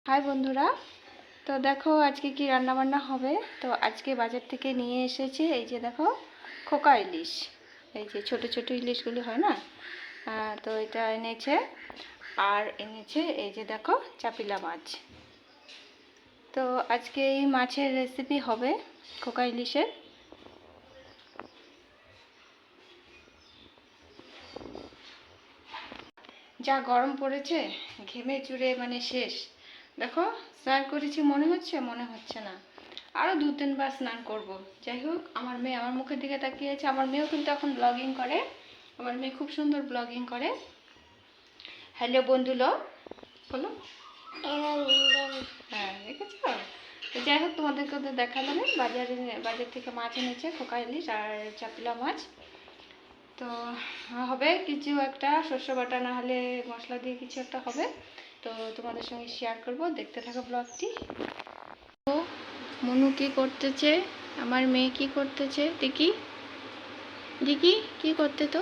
High বন্ধুরা, তো দেখো আজকে কি রান্না বান্না হবে। তো আজকে বাজার থেকে নিয়ে এসেছে এই যে দেখো খোকা ইলিশ, এই যে ছোট ছোট ইলিশগুলি হয় না, তো এটা এনেছে। আর এনেছে এই যে দেখো চাপিলা মাছ। তো আজকে এই মাছের রেসিপি হবে খোকা ইলিশের। যা গরম পড়েছে, ঘেমে চুড়ে মানে শেষ। দেখো স্নান করেছি মনে হচ্ছে না, আরও 2-3 বার স্নান করব। যাই হোক, আমার মেয়ে আমার মুখের দিকে তাকিয়ে আছে। আমার মেয়েও কিন্তু এখন ব্লগিং করে, আমার মেয়ে খুব সুন্দর ব্লগিং করে। হ্যালো বন্ধুলো বলো। হ্যাঁ দেখেছ। তো যাই হোক, তোমাদেরকে ওদের দেখালাম। বাজার থেকে মাছ এনেছে খোকা ইলিশ আর চাপিলা মাছ। তো হবে কিছু একটা শস্য বাটা না হলে মশলা দিয়ে কিছু একটা হবে, তো তোমাদের সঙ্গে শেয়ার করব। দেখতে থাকো ব্লগটি। তো মনু কি করতেছে, আমার মেয়ে কি করতেছে, দেখি দেখি কি করতে। তো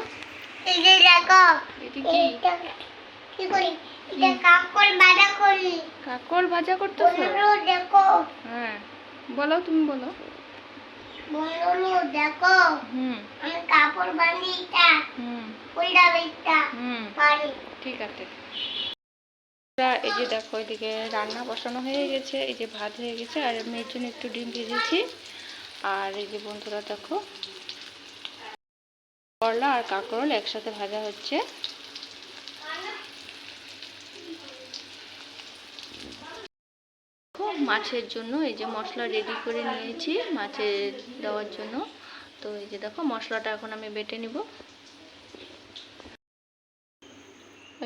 কাকর ভাজা করতেছো? হ্যাঁ বলো, তুমি বলো। দেখো আমি কাপড় বাঁধি, ঠিক আছে। এই যে দেখো এদিকে রান্না বসানো হয়ে গেছে, এই যে ভাত হয়ে গেছে, আর মেয়ের জন্য একটু ডিম ভেজেছি। আর এই যে বন্ধুরা দেখো করলা আর কাঁকরোল একসাথে ভাজা হচ্ছে। মাছের জন্য এই যে মশলা রেডি করে নিয়েছি মাছের দেওয়ার জন্য। তো এই যে দেখো মশলাটা এখন আমি বেটে নিব।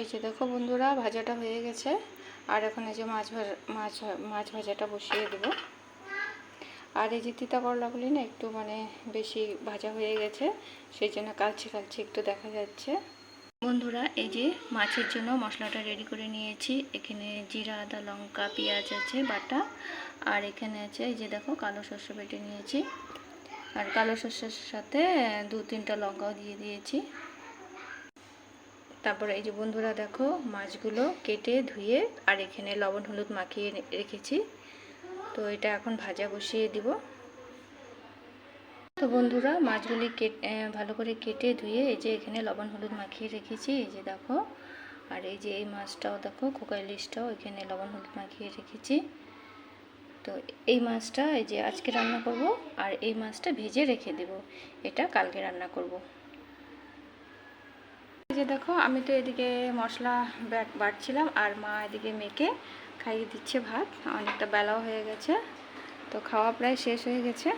এই যে দেখো বন্ধুরা ভাজাটা হয়ে গেছে, আর এখন এই যে মাছ ভাজাটা বসিয়ে দেব। আর এই যে তিতা করলাগুলি না একটু মানে বেশি ভাজা হয়ে গেছে, সেই জন্য কালচে কালচে একটু দেখা যাচ্ছে। বন্ধুরা এই যে মাছের জন্য মশলাটা রেডি করে নিয়েছি। এখানে জিরা, আদা, লঙ্কা, পেঁয়াজ আছে বাটা, আর এখানে আছে এই যে দেখো কালো সর্ষে বেটে নিয়েছি, আর কালো সর্ষের সাথে 2-3টা লঙ্কাও দিয়ে দিয়েছি। তারপরে এই যে বন্ধুরা দেখো মাছগুলো কেটে ধুয়ে আর এখানে লবণ হলুদ মাখিয়ে রেখেছি। তো এটা এখন ভাজা বসিয়ে দিব। তো বন্ধুরা মাছগুলি ভালো করে কেটে ধুয়ে এই যে এখানে লবণ হলুদ মাখিয়ে রেখেছি, এই যে দেখো। আর এই যে এই মাছটাও দেখো খোকা ইলিশটাও এখানে লবণ হলুদ মাখিয়ে রেখেছি। তো এই মাছটা এই যে আজকে রান্না করব, আর এই মাছটা ভেজে রেখে দেব, এটা কালকে রান্না করব। এই যে দেখো আমি তো এদিকে মশলা বাটছিলাম, আর মা এদিকে মেখে খাইয়ে দিচ্ছে ভাত। অনেকটা বেলাও হয়ে গেছে, তো খাওয়া প্রায় শেষ হয়ে গেছে।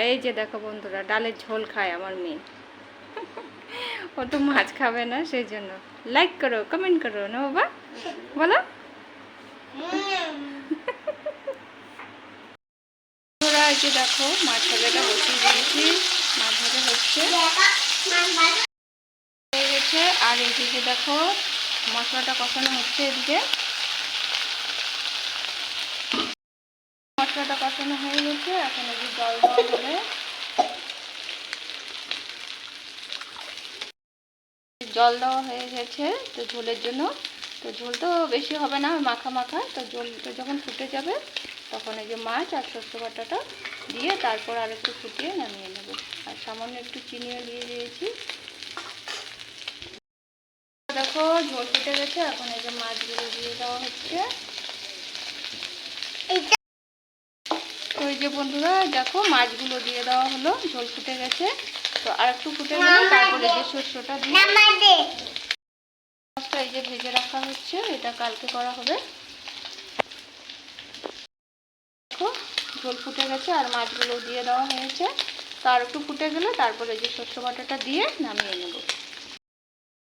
এই যে দেখো বন্ধুরা ডালের ঝোল খায় আমার মেয়ে। ও তো মাছ খাবে না, সেই জন্য। লাইক করো, কমেন্ট করো না বাবা, বলো। এই যে দেখো মাছ ভাজাটা বসিয়ে দিয়েছি, মাছ ভাজা হচ্ছে হয়ে গেছে। আর এইদিকে দেখো মশলাটা কষানো হচ্ছে। এদিকে মশলাটা কষানো হয়ে গেছে, এখন এই যে জল দেওয়া হবে। জল দেওয়া হয়ে গেছে তো ঝোলের জন্য। তো ঝোল তো বেশি হবে না, মাখা মাখা। তো ঝোলটা যখন ফুটে যাবে তখন এই যে মাছ আর সর্ষ বাটাটা দিয়ে তারপর আর একটু ফুটিয়ে নামিয়ে নেব। আর সামান্য একটু চিনিও দিয়ে দিয়েছি। দেখো ঝোল ফুটে গেছে, এখন এই যে মাছগুলো দিয়ে দেওয়া হচ্ছে। তো এই যে বন্ধুরা দেখো মাছগুলো দিয়ে দেওয়া হলো, ঝোল ফুটে গেছে। তো আর একটু ফুটে গেলে তারপরে যে শস্যটা দিয়ে মাছটা এই যে ভেজে রাখা হচ্ছে, এটা কালকে করা হবে। দেখো ঝোল ফুটে গেছে আর মাছগুলো দিয়ে দেওয়া হয়েছে। তো আর একটু ফুটে গেলে তারপরে যে শস্য বাটাটা দিয়ে নামিয়ে নেব।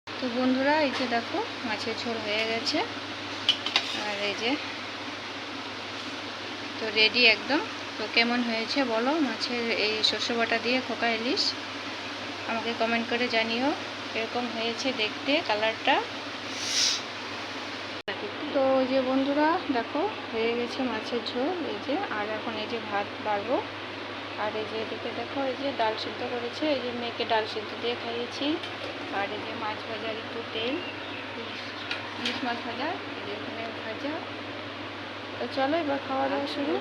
তো বন্ধুরা এই যে দেখো মাছের ঝোল হয়ে গেছে, আর এই যে তো রেডি একদম। তো কেমন হয়েছে বলো মাছের এই শস্য বাটা দিয়ে খোকা ইলিশ, আমাকে কমেন্ট করে জানিও কিরকম হয়েছে দেখতে কালারটা। তো ওই যে বন্ধুরা দেখো হয়ে গেছে মাছের ঝোল, এই যে। আর এখন এই যে ভাত বাড়বো। আর এই যে এদিকে দেখো এই যে ডাল সিদ্ধ করেছে, এই যে মেয়েকে ডাল সিদ্ধ দিয়ে খাইয়েছি। আর এই যে মাছ ভাজার একটু তেল, ইলিশ মাছ ভাজা, এই যে এখানে ভাজা। তো চলো এবার খাওয়া দাওয়া শুরু।